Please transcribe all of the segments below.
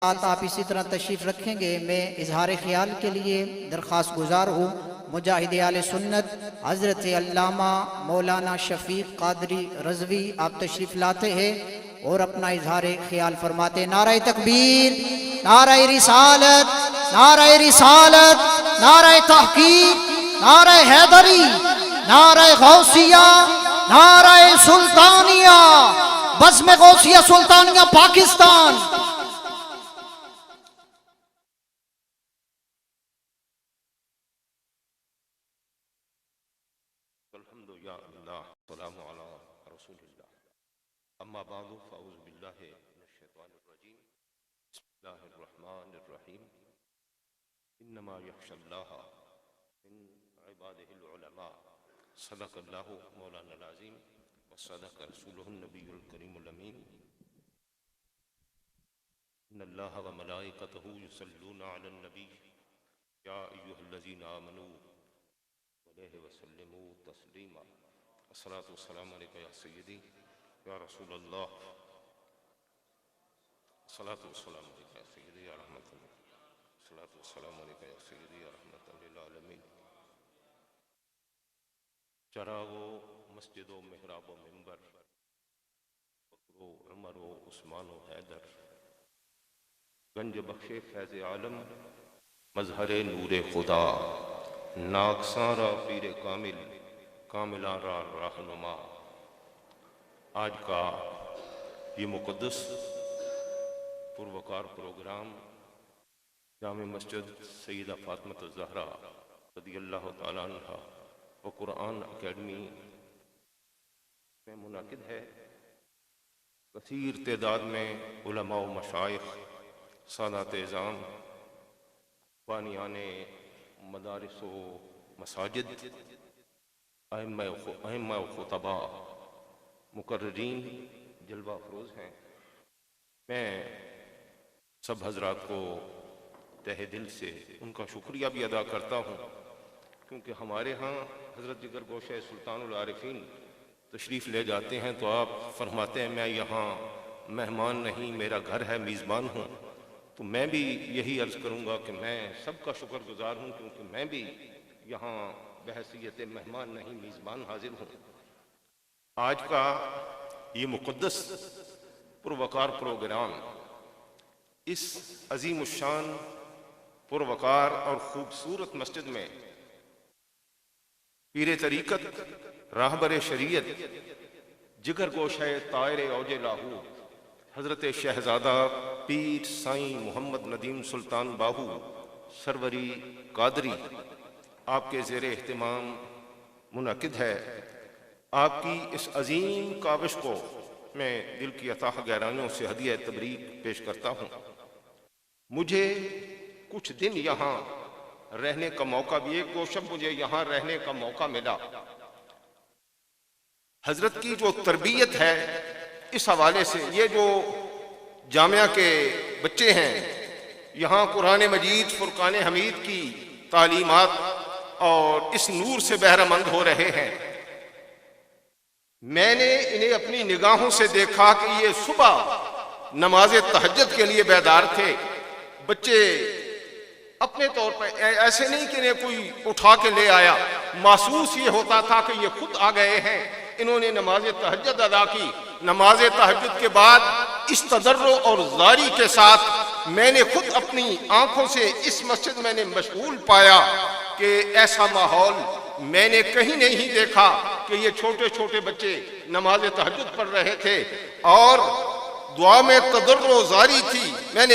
آپ اسی طرح تشریف رکھیں گے، میں اظہار خیال کے لیے درخواست گزار ہوں مجاہد اہل سنت حضرت علامہ مولانا شفیق قادری رضوی، آپ تشریف لاتے ہیں اور اپنا اظہار خیال فرماتے ہیں۔ نعرہ تکبیر، نعرہ رسالت، نعرہ رسالت، نعرہ تحقیق، نعرہ حیدری، نعرہ غوثیہ، نعرہ سلطانیہ، بزم غوثیہ سلطانیہ پاکستان۔ الحمد یا اللہ، السلام علی رسول اللہ، اما بعد فاعوذ باللہ من الشیطان الرجیم، بسم اللہ الرحمن الرحیم، انما یخشی اللہ من عبادہ العلماء، صدق اللہ مولانا العظیم وصدق رسولہ النبی الکریم الامین، ان اللہ وملائکتہ یصلون علی النبی یا ایہا الذین آمنوا علیہ وسلموا تسلیما، الصلاۃ والسلام علیکہ یا سیدی یا رسول اللہ، الصلاۃ والسلام علیکہ یا سیدی یا رحمت اللہ، الصلاۃ والسلام علیکہ یا سیدی یا رحمت للعالمین۔ چراغ و مسجد و محراب و منبر، بکر و عمر و عثمان و حیدر، گنج بخش فیض عالم، مظہر نور خدا، ناکساں را پیر کامل، کاملاں را رہنما۔ آج کا یہ مقدس پروقار پروگرام جامع مسجد سیدہ فاطمہ الزہرا رضی اللہ تعالیٰ عنہ و قرآن اکیڈمی میں منعقد ہے۔ کثیر تعداد میں علماء و مشائخ، سادات اعظام، بانیان مدارس و مساجد، ائمہ و خطباء، مقررین جلوہ افروز ہیں۔ میں سب حضرات کو تہ دل سے ان کا شکریہ بھی ادا کرتا ہوں، کیونکہ ہمارے ہاں حضرت جگر گوشہ سلطان العارفین تشریف لے جاتے ہیں تو آپ فرماتے ہیں میں یہاں مہمان نہیں، میرا گھر ہے، میزبان ہوں۔ تو میں بھی یہی عرض کروں گا کہ میں سب کا شکر گزار ہوں، کیونکہ میں بھی یہاں بحیثیت مہمان نہیں، میزبان حاضر ہوں۔ آج کا یہ مقدس پروقار پروگرام اس عظیم الشان پروقار اور خوبصورت مسجد میں پیر طریقت، راہبر شریعت، جگر گوشہ طاہر اوج لاہور حضرت شہزادہ پیر سائیں محمد ندیم سلطان باہو سروری قادری آپ کے زیر اہتمام منعقد ہے۔ آپ کی اس عظیم کاوش کو میں دل کی اتاہ گہرائیوں سے ہدیہ تبریک پیش کرتا ہوں۔ مجھے کچھ دن یہاں رہنے کا موقع بھی، ایک دو شب مجھے یہاں رہنے کا موقع ملا۔ حضرت کی جو تربیت ہے اس حوالے سے، یہ جو جامعہ کے بچے ہیں یہاں قرآن مجید فرقان حمید کی تعلیمات اور اس نور سے بہرہ مند ہو رہے ہیں۔ میں نے انہیں اپنی نگاہوں سے دیکھا کہ یہ صبح نماز تہجد کے لیے بیدار تھے۔ بچے اپنے طور پر ایسے نہیں کہ انہیں کوئی اٹھا کے لے آیا، محسوس یہ ہوتا تھا کہ یہ خود آ گئے ہیں۔ انہوں نے نماز تہجد ادا کی۔ نماز تہجد کے بعد اس تضرع اور زاری کے ساتھ میں نے خود اپنی آنکھوں سے اس مسجد میں نے مشغول پایا کہ ایسا ماحول میں نے کہیں نہیں دیکھا کہ یہ چھوٹے چھوٹے بچے نماز تہجد پڑھ رہے تھے اور دعا میں تضرع و زاری تھی۔ میں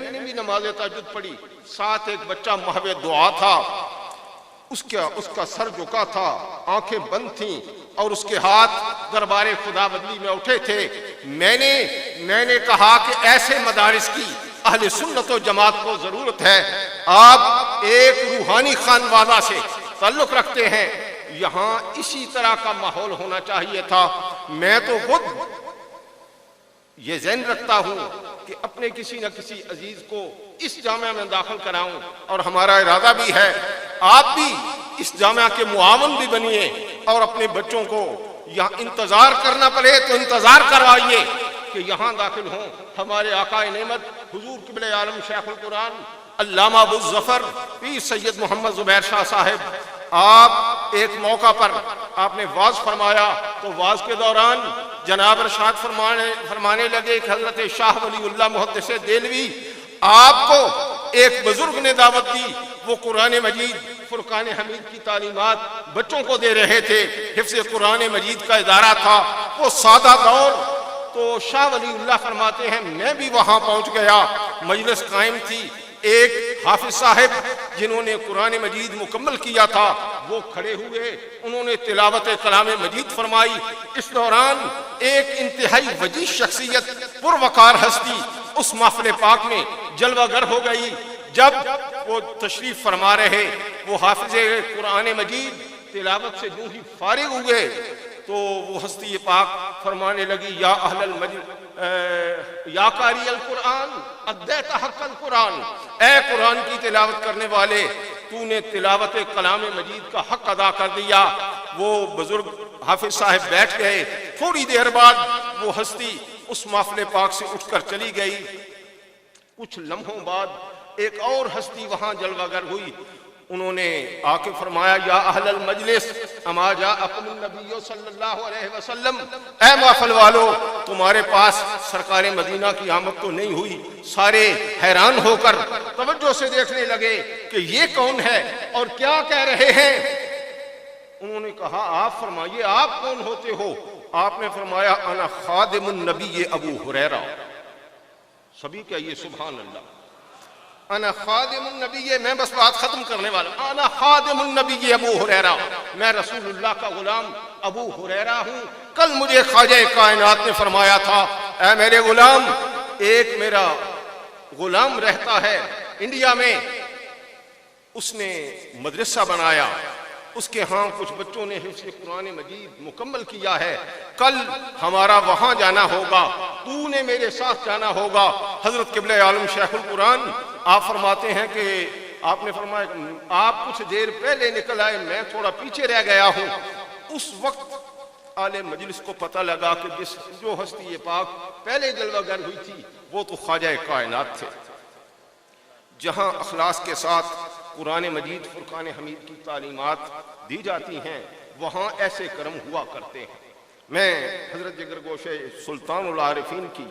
نے بھی نماز تہجد پڑھی، ساتھ ایک بچہ محو دعا تھا، اس کا سر جھکا تھا، آنکھیں بند تھیں اور اس کے ہاتھ دربار خدا بندی میں اٹھے تھے۔ میں نے کہا کہ ایسے مدارس کی اہل سنت و جماعت کو ضرورت ہے۔ آپ ایک روحانی خانوادہ سے تعلق رکھتے ہیں، یہاں اسی طرح کا ماحول ہونا چاہیے تھا۔ میں تو خود یہ ذہن رکھتا ہوں کہ اپنے کسی نہ کسی عزیز کو اس جامعہ میں داخل کراؤں، اور ہمارا ارادہ بھی ہے آپ بھی اس جامعہ کے معاون بھی بنیے اور اپنے بچوں کو یہاں انتظار کرنا پڑے تو انتظار کروائیے کہ کہ یہاں داخل ہوں ہمارے آقا نعمت حضور قبلہ عالم شیخ القرآن علامہ ابو الظفر پیر سید محمد زبیر شاہ صاحب. آپ ایک موقع پر آپ نے واز فرمایا تو واز کے دوران جناب ارشاد فرمانے لگے کہ حضرت شاہ ولی اللہ محدث دہلوی آپ کو ایک بزرگ نے دعوت دی، وہ قرآن مجید فرقان حمید کی تعلیمات بچوں کو دے رہے تھے، حفظ قرآن مجید کا ادارہ تھا، وہ سادہ دور. تو شاہ ولی اللہ فرماتے ہیں میں بھی وہاں پہنچ گیا، مجلس قائم تھی، ایک حافظ صاحب جنہوں نے قرآن مجید مکمل کیا تھا وہ کھڑے ہوئے، انہوں نے تلاوت کلام مجید فرمائی. اس دوران ایک انتہائی وجیح شخصیت پروقار ہستی اس محفل پاک میں جلوہ گر ہو گئی. جب وہ تشریف فرما رہے، وہ حافظ قرآن مجید تلاوت سے یوں ہی فارغ ہوئے تو وہ ہستی پاک فرمانے لگی یا اہل المجلس یا قاری القرآن ادیت حق القرآن، اے قرآن کی تلاوت کرنے والے تو نے تلاوت کلام مجید کا حق ادا کر دیا. وہ بزرگ حافظ صاحب بیٹھ گئے، تھوڑی دیر بعد وہ ہستی اس محفل پاک سے اٹھ کر چلی گئی. کچھ لمحوں بعد ایک اور ہستی وہاں جلوہ گر ہوئی، انہوں نے آ کے فرمایا یا اہل المجلس اما جاءکم النبی صلی اللہ علیہ وسلم، اے محفل والو تمہارے پاس سرکار مدینہ کی آمد تو نہیں ہوئی. سارے حیران ہو کر توجہ سے دیکھنے لگے کہ یہ کون ہے اور کیا کہہ رہے ہیں. انہوں نے کہا آپ فرمائیے آپ کون ہوتے ہو؟ آپ نے فرمایا انا خادم النبی ابو ہریرہ. سبھی کہیے سبحان اللہ. انا خادم النبی، میں بس بات ختم کرنے والا. انا خادم النبی ابو ہریرہ، میں رسول اللہ کا غلام ابو ہریرہ ہوں. کل مجھے خواجہ کائنات نے فرمایا تھا اے میرے غلام، ایک میرا غلام رہتا ہے انڈیا میں، اس نے مدرسہ بنایا، اس کے ہاں کچھ بچوں نے حفظ قرآن مجید مکمل کیا ہے، کل ہمارا وہاں جانا ہوگا، تو نے میرے ساتھ جانا ہوگا. حضرت قبلہ عالم شیخ القرآن آپ فرماتے ہیں کہ آپ نے فرمایا آپ کچھ دیر پہلے نکل آئے، میں تھوڑا پیچھے رہ گیا ہوں. اس وقت آل مجلس کو پتہ لگا کہ جو ہستی پاک پہلے جلوہ گر ہوئی تھی وہ تو خواجہ کائنات تھے. جہاں اخلاص کے ساتھ قرآن مجید فرقان حمید کی تعلیمات دی جاتی ہیں وہاں ایسے کرم ہوا کرتے ہیں. میں حضرت جگر گوشہ سلطان العارفین کی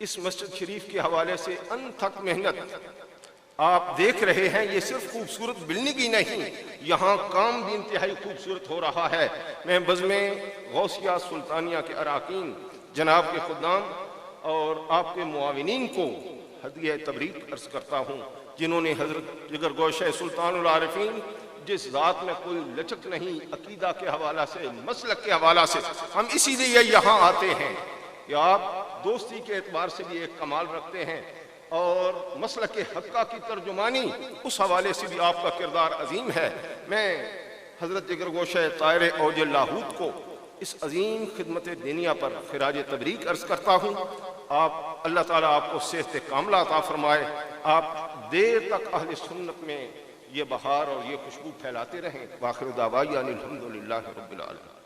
اس مسجد شریف کے حوالے سے انتھک محنت آپ دیکھ رہے ہیں، یہ صرف خوبصورت بلڈنگ ہی نہیں، یہاں کام بھی انتہائی خوبصورت ہو رہا ہے. میں بزم غوثیہ سلطانیہ کے اراکین جناب کے خدام اور آپ کے معاونین کو ہدیہ تبریک عرض کرتا ہوں، جنہوں نے حضرت جگر گوشہ سلطان العارفین جس ذات میں کوئی لچک نہیں، عقیدہ کے حوالہ سے، مسلک کے حوالہ سے، ہم اسی لیے یہاں آتے ہیں کہ آپ دوستی کے اعتبار سے بھی ایک کمال رکھتے ہیں اور مسلک حقہ کی ترجمانی اس حوالے سے بھی آپ کا کردار عظیم ہے. میں حضرت جگر گوشہ طاہر اوج لاہوت کو اس عظیم خدمت دینیہ پر خراج تبریک عرض کرتا ہوں. آپ اللہ تعالیٰ آپ کو صحت کاملہ عطا فرمائے، آپ دیر تک اہل سنت میں یہ بہار اور یہ خوشبو پھیلاتے رہیں. وآخر دعوانا الحمدللہ رب العالمین.